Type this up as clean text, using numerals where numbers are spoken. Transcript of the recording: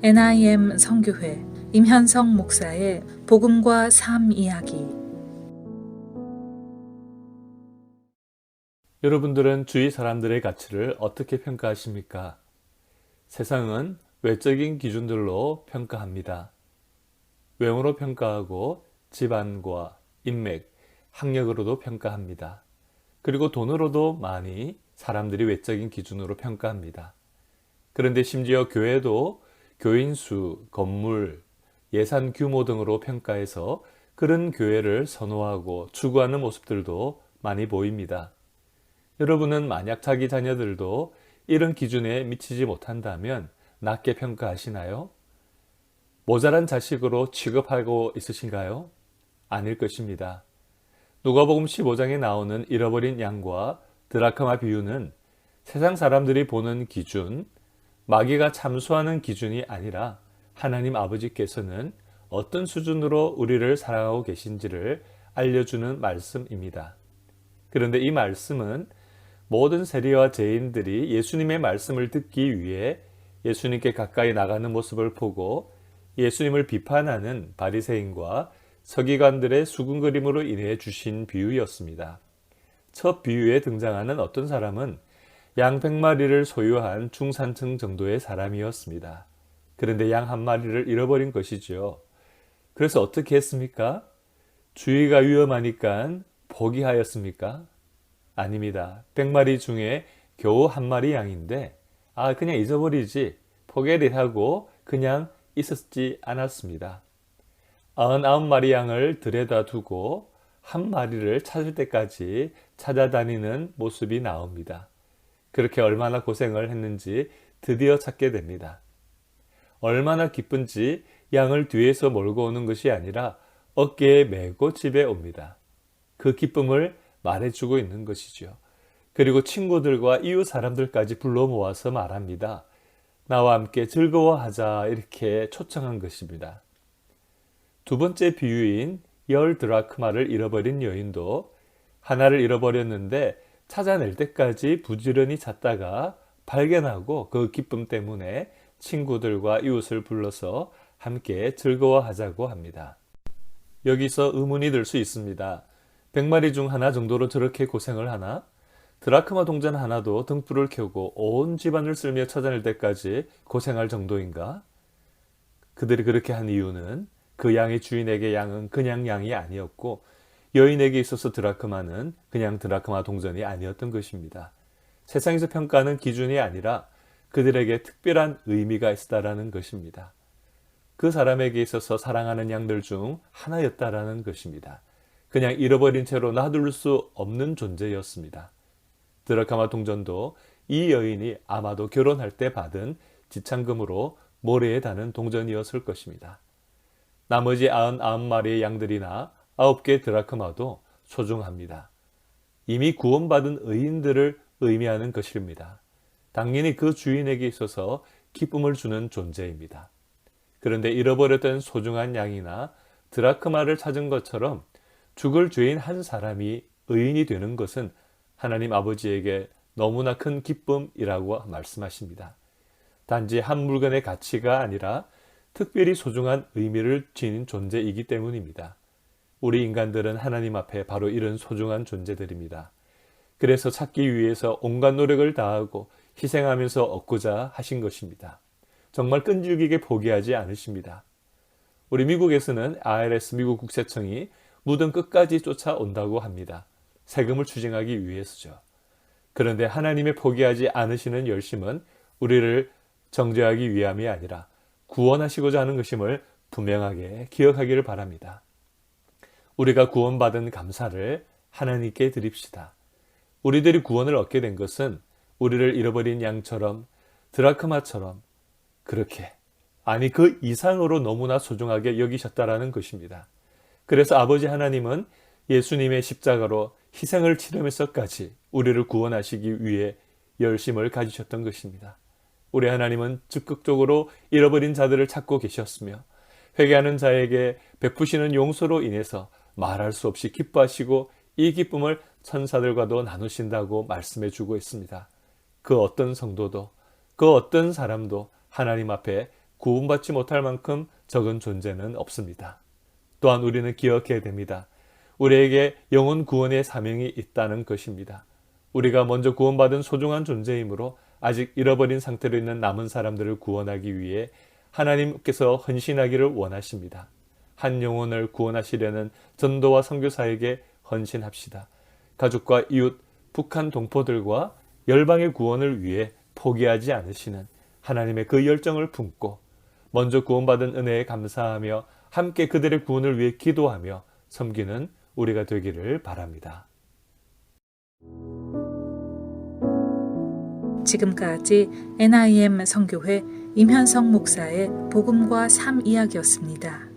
NIM 선교회 임현성 목사의 복음과 삶 이야기. 여러분들은 주위 사람들의 가치를 어떻게 평가하십니까? 세상은 외적인 기준들로 평가합니다. 외모로 평가하고 집안과 인맥, 학력으로도 평가합니다. 그리고 돈으로도 많이 사람들이 외적인 기준으로 평가합니다. 그런데 심지어 교회도 교인 수, 건물, 예산 규모 등으로 평가해서 그런 교회를 선호하고 추구하는 모습들도 많이 보입니다. 여러분은 만약 자기 자녀들도 이런 기준에 미치지 못한다면 낮게 평가하시나요? 모자란 자식으로 취급하고 있으신가요? 아닐 것입니다. 누가복음 15장에 나오는 잃어버린 양과 드라크마 비유는 세상 사람들이 보는 기준, 마귀가 참수하는 기준이 아니라 하나님 아버지께서는 어떤 수준으로 우리를 사랑하고 계신지를 알려주는 말씀입니다. 그런데 이 말씀은 모든 세리와 죄인들이 예수님의 말씀을 듣기 위해 예수님께 가까이 나가는 모습을 보고 예수님을 비판하는 바리새인과 서기관들의 수군거림으로 인해 주신 비유였습니다. 첫 비유에 등장하는 어떤 사람은 양 100마리를 소유한 중산층 정도의 사람이었습니다. 그런데 양 한 마리를 잃어버린 것이죠. 그래서 어떻게 했습니까? 주의가 위험하니까 포기하였습니까? 아닙니다. 100마리 중에 겨우 한 마리 양인데 그냥 잊어버리지 포기를 하고 그냥 있었지 않았습니다. 99마리 양을 들여다 두고 한 마리를 찾을 때까지 찾아다니는 모습이 나옵니다. 그렇게 얼마나 고생을 했는지 드디어 찾게 됩니다. 얼마나 기쁜지 양을 뒤에서 몰고 오는 것이 아니라 어깨에 메고 집에 옵니다. 그 기쁨을 말해주고 있는 것이죠. 그리고 친구들과 이웃 사람들까지 불러 모아서 말합니다. 나와 함께 즐거워하자 이렇게 초청한 것입니다. 두 번째 비유인 10 드라크마를 잃어버린 여인도 하나를 잃어버렸는데 찾아낼 때까지 부지런히 찾다가 발견하고 그 기쁨 때문에 친구들과 이웃을 불러서 함께 즐거워하자고 합니다. 여기서 의문이 들 수 있습니다. 100마리 중 하나 정도로 저렇게 고생을 하나? 드라크마 동전 하나도 등불을 켜고 온 집안을 쓸며 찾아낼 때까지 고생할 정도인가? 그들이 그렇게 한 이유는 그 양의 주인에게 양은 그냥 양이 아니었고 여인에게 있어서 드라크마는 그냥 드라크마 동전이 아니었던 것입니다. 세상에서 평가하는 기준이 아니라 그들에게 특별한 의미가 있었다라는 것입니다. 그 사람에게 있어서 사랑하는 양들 중 하나였다라는 것입니다. 그냥 잃어버린 채로 놔둘 수 없는 존재였습니다. 드라크마 동전도 이 여인이 아마도 결혼할 때 받은 지참금으로 모래에 다는 동전이었을 것입니다. 나머지 99마리의 양들이나 9개의 드라크마도 소중합니다. 이미 구원받은 의인들을 의미하는 것입니다. 당연히 그 주인에게 있어서 기쁨을 주는 존재입니다. 그런데 잃어버렸던 소중한 양이나 드라크마를 찾은 것처럼 죽을 죄인 한 사람이 의인이 되는 것은 하나님 아버지에게 너무나 큰 기쁨이라고 말씀하십니다. 단지 한 물건의 가치가 아니라 특별히 소중한 의미를 지닌 존재이기 때문입니다. 우리 인간들은 하나님 앞에 바로 이런 소중한 존재들입니다. 그래서 찾기 위해서 온갖 노력을 다하고 희생하면서 얻고자 하신 것입니다. 정말 끈질기게 포기하지 않으십니다. 우리 미국에서는 IRS 미국 국세청이 무덤 끝까지 쫓아온다고 합니다. 세금을 추징하기 위해서죠. 그런데 하나님의 포기하지 않으시는 열심은 우리를 정죄하기 위함이 아니라 구원하시고자 하는 것임을 분명하게 기억하기를 바랍니다. 우리가 구원받은 감사를 하나님께 드립시다. 우리들이 구원을 얻게 된 것은 우리를 잃어버린 양처럼 드라크마처럼 그렇게 그 이상으로 너무나 소중하게 여기셨다라는 것입니다. 그래서 아버지 하나님은 예수님의 십자가로 희생을 치르면서까지 우리를 구원하시기 위해 열심을 가지셨던 것입니다. 우리 하나님은 적극적으로 잃어버린 자들을 찾고 계셨으며 회개하는 자에게 베푸시는 용서로 인해서 말할 수 없이 기뻐하시고 이 기쁨을 천사들과도 나누신다고 말씀해 주고 있습니다. 그 어떤 성도도 그 어떤 사람도 하나님 앞에 구원받지 못할 만큼 적은 존재는 없습니다. 또한 우리는 기억해야 됩니다. 우리에게 영혼 구원의 사명이 있다는 것입니다. 우리가 먼저 구원받은 소중한 존재이므로 아직 잃어버린 상태로 있는 남은 사람들을 구원하기 위해 하나님께서 헌신하기를 원하십니다. 한 영혼을 구원하시려는 전도와 선교사에게 헌신합시다. 가족과 이웃, 북한 동포들과 열방의 구원을 위해 포기하지 않으시는 하나님의 그 열정을 품고 먼저 구원받은 은혜에 감사하며 함께 그들의 구원을 위해 기도하며 섬기는 우리가 되기를 바랍니다. 지금까지 NIM 선교회 임현성 목사의 복음과 삶 이야기였습니다.